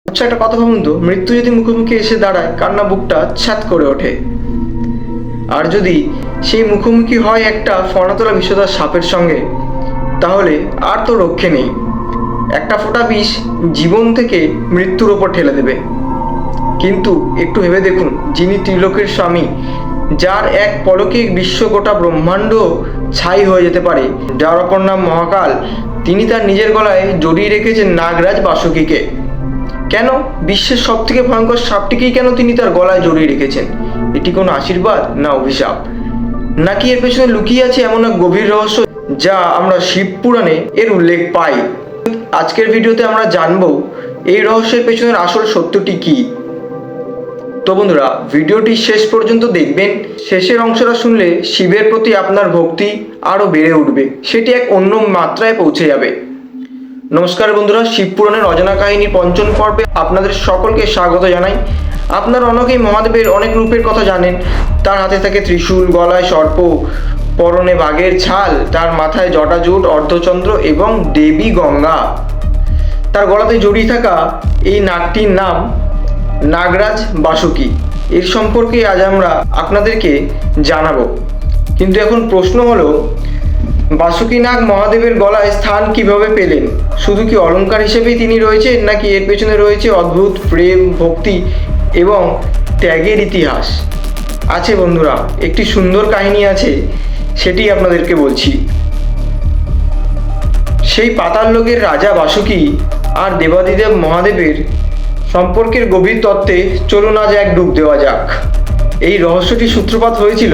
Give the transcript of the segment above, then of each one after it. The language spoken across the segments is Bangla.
আচ্ছা, একটা কথা ভাবুন তো, মৃত্যু যদি মুখোমুখি এসে দাঁড়ায়, কান্না বুকটা ছ্যাত করে ওঠে। আর যদি সেই মুখোমুখি হয় একটা ফণাতলা বিষধর সাপের সঙ্গে, তাহলে আর তো রক্ষে নেই। একটা ফোঁটা বিষ জীবন থেকে মৃত্যুর ওপর ঠেলে দেবে। কিন্তু একটু ভেবে দেখুন, যিনি ত্রিলোকের স্বামী, যার এক পলকে বিশ্ব গোটা ব্রহ্মাণ্ড ছাই হয়ে যেতে পারে, যার অপর নাম মহাকাল, তিনি তার নিজের গলায় জড়িয়ে রেখেছেন নাগরাজ বাসুকীকে। কেন? বিশ্বের সব থেকে ভয়ঙ্কর সাপটিকেই কেন তিনি তার গলায় জড়িয়ে রেখেছেন? এটি কোনো আশীর্বাদ না অভিশাপ? নাকি এর পেছনে লুকিয়ে আছে এমন এক গভীর রহস্য যা আমরা শিব পুরাণে এর উল্লেখ পাই? আজকের ভিডিওতে আমরা জানবো এই রহস্যের পেছনের আসল সত্যটি কি। তো বন্ধুরা, ভিডিওটি শেষ পর্যন্ত দেখবেন। শেষের অংশটা শুনলে শিবের প্রতি আপনার ভক্তি আরও বেড়ে উঠবে, সেটি এক অন্য মাত্রায় পৌঁছে যাবে। নমস্কার বন্ধুরা, শিবপুরাণের অজানা কাহিনী পঞ্চম পর্বে আপনাদের সকলকে স্বাগত জানাই। আপনারা অনেকেই মহাদেবের অনেক রূপের কথা জানেন। তার হাতে থাকে ত্রিশূল, গলায় সর্প, পরনে বাঘের ছাল, তার মাথায় জটাজুট, অর্ধচন্দ্র এবং দেবী গঙ্গা। তার গলাতে জড়িয়ে থাকা এই নাগটির নাম নাগরাজ বাসুকী। এর সম্পর্কে আজ আমরা আপনাদেরকে জানাবো। কিন্তু এখন প্রশ্ন হলো, বাসুকী নাগ মহাদেবের গলায় স্থান কিভাবে পেলেন? শুধু কি অলঙ্কার হিসেবেই তিনি রয়েছেন, নাকি এর পেছনে রয়েছে অদ্ভুত প্রেম, ভক্তি এবং ত্যাগের ইতিহাস? আছে বন্ধুরা, একটি সুন্দর কাহিনী আছে, সেটি আপনাদেরকে বলছি। সেই পাতাল লোকের রাজা বাসুকী আর দেবাদিদেব মহাদেবের সম্পর্কের গভীর তত্ত্বে চলুন আজ এক ডুব দেওয়া যাক। এই রহস্যটি সূত্রপাত হয়েছিল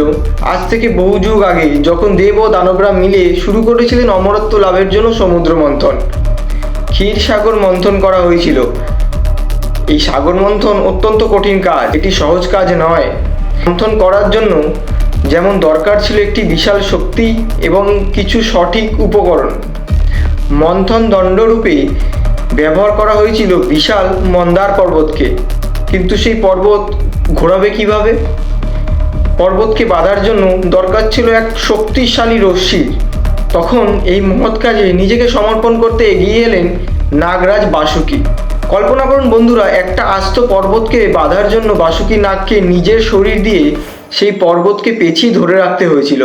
আজ থেকে বহু যুগ আগে, যখন দেব ও দানবরা মিলে শুরু করেছিলেন অমরত্ব লাভের জন্য সমুদ্র মন্থন। ক্ষীর সাগর মন্থন করা হয়েছিল। এই সাগর মন্থন অত্যন্ত কঠিন কাজ, এটি সহজ কাজ নয়। মন্থন করার জন্য যেমন দরকার ছিল একটি বিশাল শক্তি এবং কিছু সঠিক উপকরণ, মন্থন দণ্ডরূপে ব্যবহার করা হয়েছিল বিশাল মন্দার পর্বতকে। কিন্তু সেই পর্বত ঘোরাবে কিভাবে? পর্বতকে বাঁধার জন্য দরকার ছিল এক শক্তিশালী রশ্মির। তখন এই মহৎ কাজে নিজেকে সমর্পণ করতে এগিয়ে এলেন নাগরাজ বাসুকী। কল্পনা করুন বন্ধুরা, একটা আস্ত পর্বতকে বাঁধার জন্য বাসুকী নাগকে নিজের শরীর দিয়ে সেই পর্বতকে পেঁচিয়ে ধরে রাখতে হয়েছিল।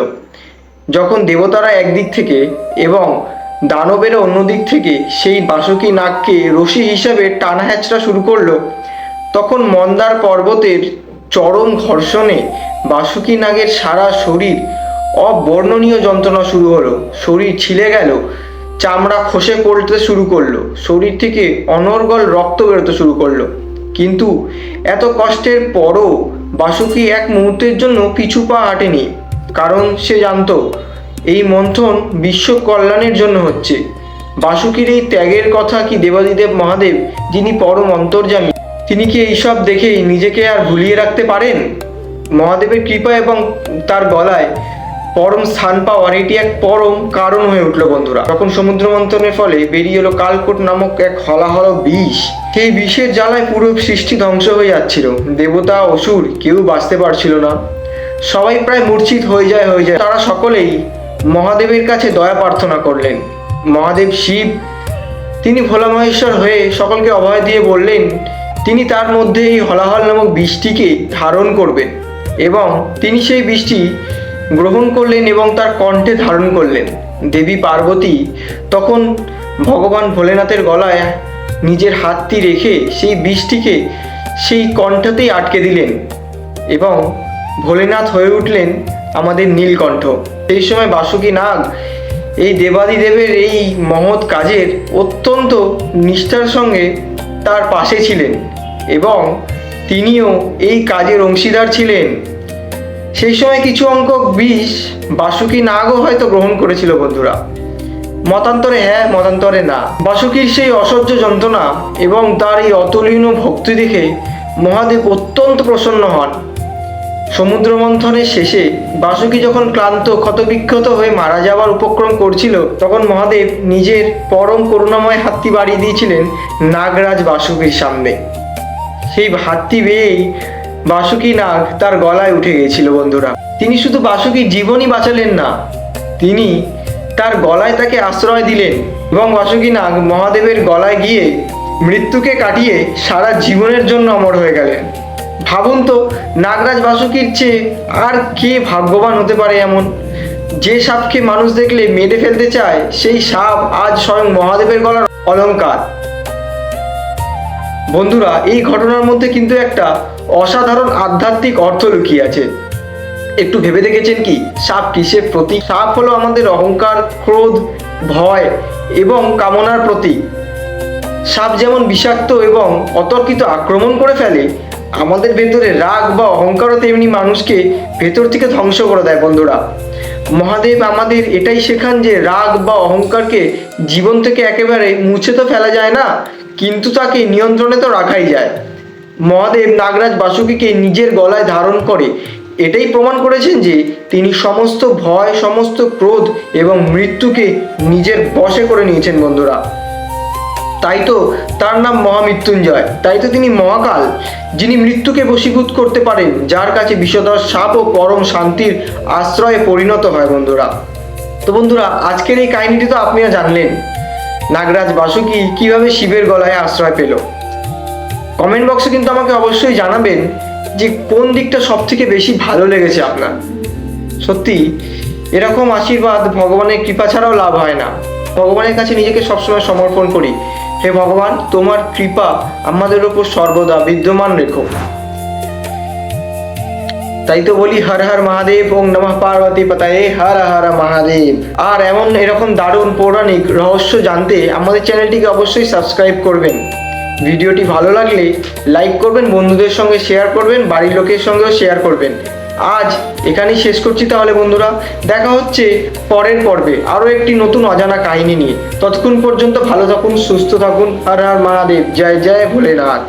যখন দেবতারা একদিক থেকে এবং দানবেরা অন্যদিক থেকে সেই বাসুকী নাগকে রশি হিসাবে টানা হেঁচড়া শুরু করলো, তখন মন্দার পর্বতের চরম ঘর্ষণে বাসুকী নাগের সারা শরীর অবর্ণনীয় যন্ত্রণা শুরু হলো। শরীর ছিলে গেল, চামড়া খসে পড়তে শুরু করলো, শরীর থেকে অনর্গল রক্ত বেরোতে শুরু করলো। কিন্তু এত কষ্টের পরও বাসুকী এক মুহূর্তের জন্য পিছু পা হাঁটেনি, কারণ সে জানতো এই মন্থন বিশ্ব কল্যাণের জন্য হচ্ছে। বাসুকীর এই ত্যাগের কথা কি দেবাদিদেব মহাদেব, যিনি পরম অন্তর্যামী, তিনি কি এইসব দেখেই নিজেকে আর ভুলিয়ে রাখতে পারেন? মহাদেবের কৃপা এবং তার গলায় পরম স্থান পাওয়ার এটি এক পরম কারণ হয়ে উঠল বন্ধুরা। তখন সমুদ্র মন্থনের ফলে বেরিয়ে এলো কালকূট নামক এক হলাহল বিষ। সেই বিষের জ্বালায় পুরো সৃষ্টি ধ্বংস হয়ে যাচ্ছিল। দেবতা, অসুর কেউ বাঁচতে পারছিল না, সবাই প্রায় মূর্ছিত হয়ে যায়। তারা সকলেই মহাদেবের কাছে দয়া প্রার্থনা করলেন। মহাদেব শিব, তিনি ভোলা মহেশ্বর হয়ে সকলকে অভয় দিয়ে বললেন তিনি তার মধ্যে এই হলাহল নামক বিষটিকে ধারণ করবেন, এবং তিনি সেই বিষটি গ্রহণ করলেন এবং তার কণ্ঠে ধারণ করলেন। দেবী পার্বতী তখন ভগবান ভোলেনাথের গলায় নিজের হাতটি রেখে সেই বিষটিকে সেই কণ্ঠতেই আটকে দিলেন, এবং ভোলেনাথ হয়ে উঠলেন আমাদের নীলকণ্ঠ। সেই সময় বাসুকী নাগ এই দেবাদিদেবের এই মহৎ কাজের অত্যন্ত নিষ্ঠার সঙ্গে তার পাশে ছিলেন, এবং তিনিও এই কাজের অংশীদার ছিলেন। সেই সময় কিছু অঙ্কক বিষ বাসুকী নাগও হয়তো গ্রহণ করেছিল বন্ধুরা। মতান্তরে হ্যাঁ, মতান্তরে না। বাসুকীর সেই অসহ্য যন্ত্রণা এবং তার এই অতুলনীয় ভক্তি দেখে মহাদেব অত্যন্ত প্রসন্ন হন। সমুদ্র মন্থনের শেষে বাসুকী যখন ক্লান্ত, ক্ষতবিক্ষত হয়ে মারা যাওয়ার উপক্রম করছিল, তখন মহাদেব নিজের পরম করুণাময় হাতটি বাড়িয়ে দিয়েছিলেন নাগরাজ বাসুকীর সামনে। সেই হাতটি বেয়েই বাসুকী নাগ তার গলায় উঠে গিয়েছিল বন্ধুরা। তিনি শুধু বাসুকীর জীবনই বাঁচালেন না, তিনি তার গলায় তাকে আশ্রয় দিলেন, এবং বাসুকী নাগ মহাদেবের গলায় গিয়ে মৃত্যুকে কাটিয়ে সারা জীবনের জন্য অমর হয়ে গেলেন। ভাবুন তো, নাগরাজ বাসুকীর চেয়ে আর কে ভাগ্যবান হতে পারে এমন? যে সাপকে মানুষ দেখলে মেরে ফেলতে চায়, সেই সাপ আজ স্বয়ং মহাদেবের গলার অলংকার। বন্ধুরা, এই ঘটনার মধ্যে কিন্তু একটা অসাধারণ আধ্যাত্মিক অর্থ লুকিয়ে আছে। একটু ভেবে দেখেছেন কি, সাপ কিসের প্রতীক? সাপ হলো আমাদের অহংকার, ক্রোধ, ভয় এবং কামনার প্রতীক। সাপ যেমন বিষাক্ত এবং অতর্কিত আক্রমণ করে ফেলে, আমাদের ভেতরে রাগ বা অহংকারও তেমনি মানুষকে ভেতর থেকে ধ্বংস করে দেয়। বন্ধুরা, মহাদেব আমাদের এটাই শেখান যে রাগ বা অহংকারকে জীবন থেকে একেবারে মুছে তো ফেলা যায় না, কিন্তু তাকে নিয়ন্ত্রণে তো রাখাই যায়। মহাদেব নাগরাজ বাসুকীকে নিজের গলায় ধারণ করে এটাই প্রমাণ করেছেন যে তিনি সমস্ত ভয়, সমস্ত ক্রোধ এবং মৃত্যুকে নিজের বশে করে নিয়েছেন। বন্ধুরা, তাই তো তার নাম মহামৃত্যুঞ্জয়। তাই তো তিনি মহাকাল, যিনি মৃত্যুকে বশীভূত করতে পারেন, যার কাছে বিষধর সাপ ও পরম শান্তির আশ্রয়ে পরিণত হয়। বন্ধুরা, তো বন্ধুরা, আজকের এই কাহিনীটি তো আপনারা জানলেন, নাগরাজ বাসুকী কিভাবে শিবের গলায় আশ্রয় পেল। কমেন্ট বক্সে কিন্তু আমাকে অবশ্যই জানাবেন যে কোন দিকটা সব থেকে বেশি ভালো লেগেছে আপনার। সত্যি এরকম আশীর্বাদ ভগবানের কৃপা ছাড়াও লাভ হয় না। ভগবানের কাছে নিজেকে সবসময় সমর্পণ করি, হে ভগবান, তোমার কৃপা আমাদের ওপর সর্বদা বিদ্যমান রেখো। তাই তো বলি হর হর মহাদেব, ওং নমঃ পার্বতী পতায়ে, হর হর মহাদেব। আর এরকম দারুণ পৌরাণিক রহস্য জানতে আমাদের চ্যানেলটিকে অবশ্যই সাবস্ক্রাইব করবেন। ভিডিওটি ভালো লাগলে লাইক করবেন, বন্ধুদের সঙ্গে শেয়ার করবেন, বাড়ির লোকের সঙ্গেও শেয়ার করবেন। আজ এখানেই শেষ করছি তাহলে বন্ধুরা, দেখা হচ্ছে পরের পর্বে আরও একটি নতুন অজানা কাহিনী নিয়ে। ততক্ষণ পর্যন্ত ভালো থাকুন, সুস্থ থাকুন। হর হর মহাদেব, জয় জয় ভোলেনাথ।